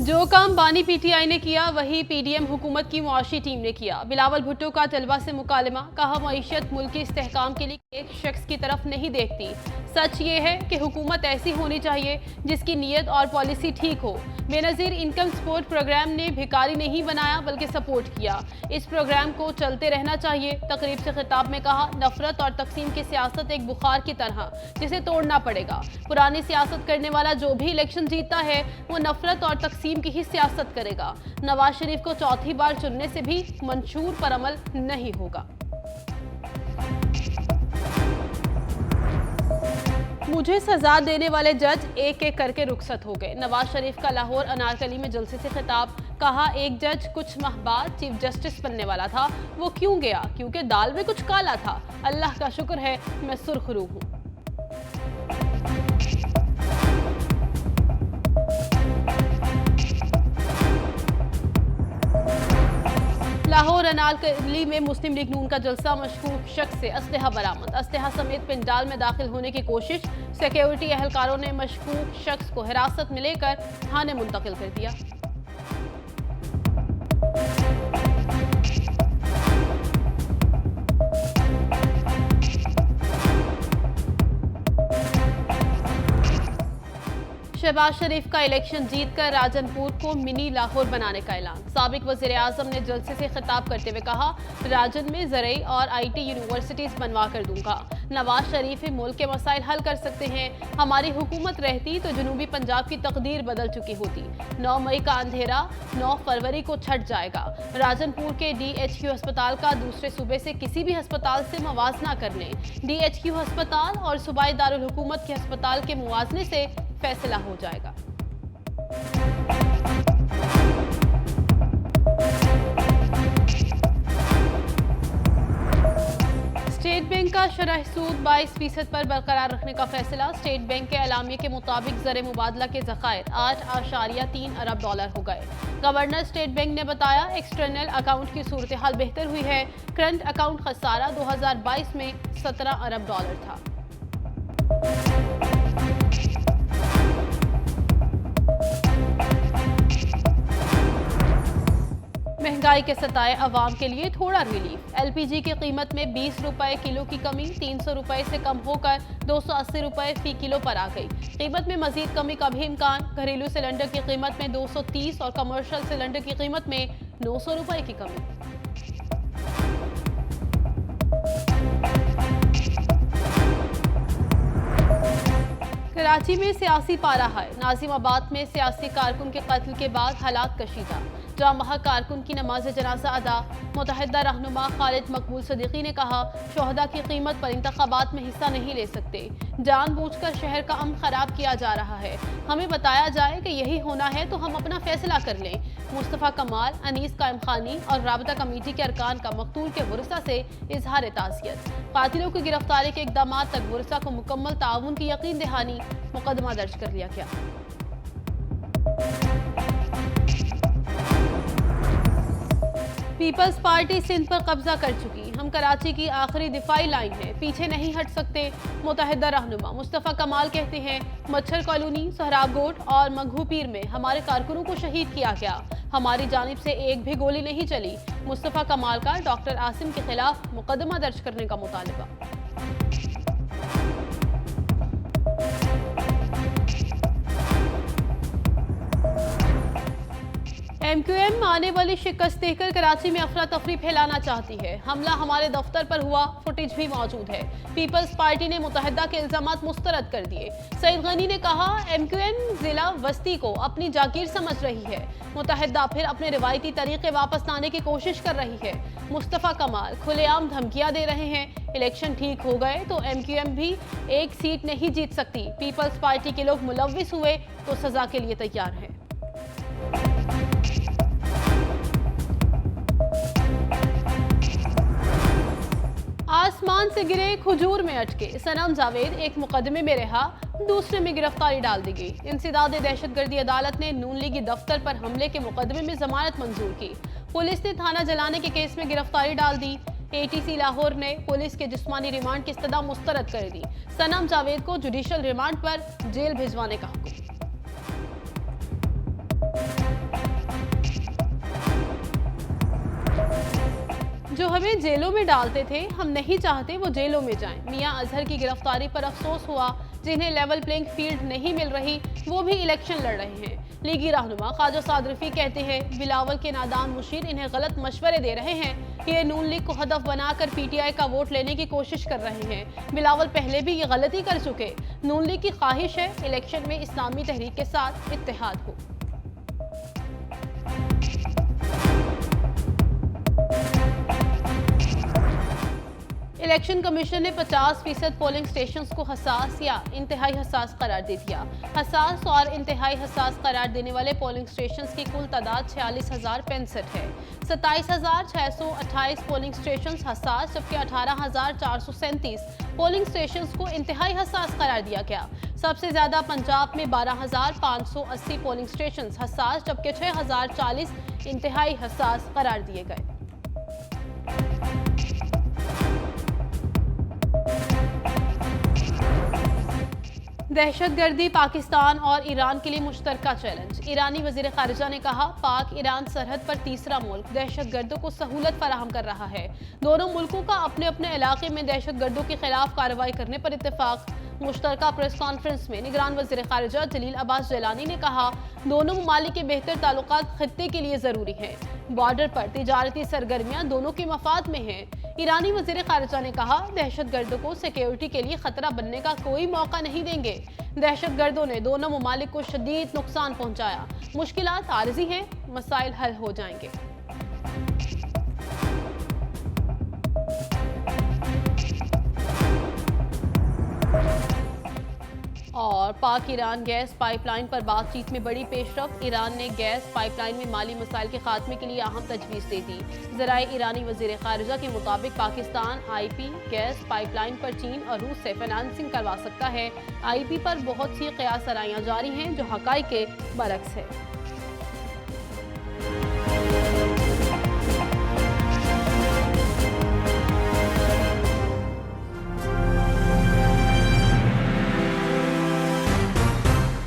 जो काम बानी पीटीआई ने किया वही पीडीएम हुकूमत की मुआशी टीम ने किया। बिलावल भुट्टो का तलबा से मुकालमा, कहा मईशत मुल्क के इस्तेहकाम के लिए एक शख्स की तरफ नहीं देखती। सच ये है कि हुकूमत ऐसी होनी चाहिए जिसकी नीयत और पॉलिसी ठीक हो। बेनज़ीर इनकम सपोर्ट प्रोग्राम ने भिखारी नहीं बनाया बल्कि सपोर्ट किया। इस प्रोग्राम को चलते रहना चाहिए। तकरीब से खिताब में कहा, नफरत और तकसीम की सियासत एक बुखार की तरह जिसे तोड़ना पड़ेगा। पुरानी सियासत करने वाला जो भी इलेक्शन जीतता है वो नफरत और तकसीम की ही सियासत करेगा। नवाज शरीफ को चौथी बार चुनने से भी मंशूर पर अमल नहीं होगा। मुझे सजा देने वाले जज एक एक करके रुखसत हो गए। नवाज शरीफ का लाहौर अनारकली में जलसे से खिताब, कहा एक जज कुछ माह बाद चीफ जस्टिस बनने वाला था, वो क्यों गया? क्योंकि दाल में कुछ काला था। अल्लाह का शुक्र है मैं सुर्खरू हूं। लाहौर अनारकली में मुस्लिम लीग नून का जलसा, मशकूक शख्स से असलहा बरामद। असलहा समेत पंडाल में दाखिल होने की कोशिश, सिक्योरिटी एहलकारों ने मशकूक शख्स को हिरासत में लेकर थाने मुंतकिल कर दिया। शहबाज शरीफ का इलेक्शन जीतकर राजनपुर को मिनी लाहौर बनाने का ऐलान। साबिक वज़ीर आज़म ने जलसे से खिताब करते हुए कहा, राजन में ज़रई और IT यूनिवर्सिटीज़ बनवा कर दूंगा। नवाज शरीफ ही मुल्क के मसाइल हल कर सकते हैं। हमारी हुकूमत रहती तो जनूबी पंजाब की तकदीर बदल चुकी होती। 9 मई का अंधेरा 9 फरवरी को छट जाएगा। राजनपुर के DHQ अस्पताल का दूसरे सूबे से किसी भी अस्पताल से मवाजना कर लें। DHQ अस्पताल और सूबाई दारुल हुकूमत के अस्पताल के मुवाजने से फैसला हो जाएगा। स्टेट बैंक का शरह सूद 22% पर बरकरार रखने का फैसला। स्टेट बैंक के एलामिया के मुताबिक ज़र मुबादला के ज़खायर 8.3 अरब डॉलर हो गए। गवर्नर स्टेट बैंक ने बताया, एक्सटर्नल अकाउंट की सूरत हाल बेहतर हुई है। करंट अकाउंट खसारा 2022 में 17 अरब डॉलर था। महंगाई के सताए अवाम के लिए थोड़ा रिलीफ। LPG की कीमत में 20 रुपए किलो की कमी 300 रुपए से कम होकर 280 रुपए फी किलो पर आ गई। कीमत में मजीद कमी का भी इम्कान। घरेलू सिलेंडर की कीमत में 230 और कमर्शियल सिलेंडर की कीमत में 900 रुपए की कमी। कराची में सियासी पारा है। नाजिमाबाद में सियासी कारकुन के कत्ल के बाद हालात कशीदा। जामबाग कारकुन की नमाज जनाजा अदा। मुतहदा रहनुमा खालिद मकबूल सदीकी ने कहा, शोहदा की कीमत पर इंतखाबात में हिस्सा नहीं ले सकते। जानबूझकर शहर का अमन खराब किया जा रहा है। हमें बताया जाए कि यही होना है तो हम अपना फैसला कर लें। मुस्तफ़ा कमाल, अनीस कायम खानी और राबता कमेटी के अरकान का मकतूल के वरसा से इजहार ताज़ियत। कातिलों की गिरफ्तारी के इक़दामात तक वरसा को मुकम्मल ताउन की यकीन दहानी। मुकदमा दर्ज कर लिया गया। पीपल्स पार्टी सिंध पर कब्जा कर चुकी। हम कराची की आखिरी दिफाई लाइन है, पीछे नहीं हट सकते। मुतहदा रहनुमा मुस्तफ़ा कमाल कहते हैं, मच्छर कॉलोनी, सहराब गोट और मंगू पीर में हमारे कारकुनों को शहीद किया गया। हमारी जानिब से एक भी गोली नहीं चली। मुस्तफ़ा कमाल का डॉक्टर आसिम के खिलाफ मुकदमा दर्ज करने का मुतालबा। MQM आने वाली शिकस्त देकर कराची में अफरा तफरी फैलाना चाहती है। हमला हमारे दफ्तर पर हुआ, फुटेज भी मौजूद है। पीपल्स पार्टी ने मुतहदा के इल्जामात मुस्तरद कर दिए। सईद गनी ने कहा, MQM जिला वस्ती को अपनी जागीर समझ रही है। मुतहदा फिर अपने रिवायती तरीके वापस लाने की कोशिश कर रही है। मुस्तफ़ा कमाल खुलेआम धमकियां दे रहे हैं, इलेक्शन ठीक हो गए तो MQM भी एक सीट नहीं जीत सकती। पीपल्स पार्टी के लोग मुलव्विस हुए तो सजा के लिए तैयार हैं। आसमान से गिरे खजूर में अटके सनम जावेद एक मुकदमे में रहा, दूसरे में गिरफ्तारी डाल दी गई। इंसदाद दहशतगर्दी अदालत ने नून लीगी दफ्तर पर हमले के मुकदमे में जमानत मंजूर की। पुलिस ने थाना जलाने के केस में गिरफ्तारी डाल दी। ATC लाहौर ने पुलिस के जिस्मानी रिमांड की इस्तदा मुस्तरद कर दी। सनम जावेद को जुडिशल रिमांड पर जेल भिजवाने का हुक्म। जो हमें जेलों में डालते थे, हम नहीं चाहते वो जेलों में जाएं। मियां अजहर की गिरफ्तारी पर अफसोस हुआ। जिन्हें लेवल प्लेइंग फील्ड नहीं मिल रही, वो भी इलेक्शन लड़ रहे हैं। लीगी रहनुमा ख्वाजा सादरफी कहते हैं, बिलावल के नादान मुशीर इन्हें गलत मशवरे दे रहे हैं। ये नून लीग को हदफ बनाकर पीटीआई का वोट लेने की कोशिश कर रहे हैं। बिलावल पहले भी ये गलती कर चुके। नून लीग की ख्वाहिश है इलेक्शन में इस्लामी तहरीक के साथ इत्तेहाद हो। इलेक्शन कमीशन ने 50% पोलिंग स्टेशंस को हसास या इंतहाई हसास करार दे दिया। हसास और इंतहाई हसास करार देने वाले पोलिंग स्टेशंस की कुल तादाद 46,065 है। 27,628 पोलिंग स्टेशंस हसास, जबकि 18,437 पोलिंग स्टेशंस को इंतहाई हसास करार दिया गया। सबसे ज्यादा पंजाब में 12,580 पोलिंग स्टेशंस हसास, जबकि 6,040 इंतहाई हसास करार दिए गए। दहशतगर्दी पाकिस्तान और ईरान के लिए मुश्तरका चैलेंज। ईरानी वजीर खारिजा ने कहा, पाक ईरान सरहद पर तीसरा मुल्क दहशतगर्दों को सहूलत फराहम कर रहा है। दोनों मुल्कों का अपने अपने इलाके में दहशतगर्दों के खिलाफ कार्रवाई करने पर इत्तेफाक। मुश्तरका प्रेस कॉन्फ्रेंस में निगरान वजीर खारिजा जलील अब्बास जलानी ने कहा, दोनों ममालिक के बेहतर ताल्लुकात खित्ते के लिए जरूरी हैं। बॉर्डर पर तिजारती सरगर्मियां दोनों के मफाद में हैं। ईरानी वजीर खारिजा ने कहा, दहशतगर्दों को सिक्योरिटी के लिए खतरा बनने का कोई मौका नहीं देंगे। दहशतगर्दों ने दोनों ममालिक को शदीद नुकसान पहुंचाया। मुश्किलात आरजी हैं, मसाइल हल हो जाएंगे। और पाक ईरान गैस पाइपलाइन पर बातचीत में बड़ी पेशरफ। ईरान ने गैस पाइपलाइन में माली मसाइल के खात्मे के लिए अहम तजवीज़ दे दी। ज़राए ईरानी वज़ीर ख़ारिजा के मुताबिक पाकिस्तान आईपी गैस पाइपलाइन पर चीन और रूस से फाइनेंसिंग करवा सकता है। आईपी पर बहुत सी क़यास सराहियाँ जारी हैं जो हक़ाइक़ के बरक्स है।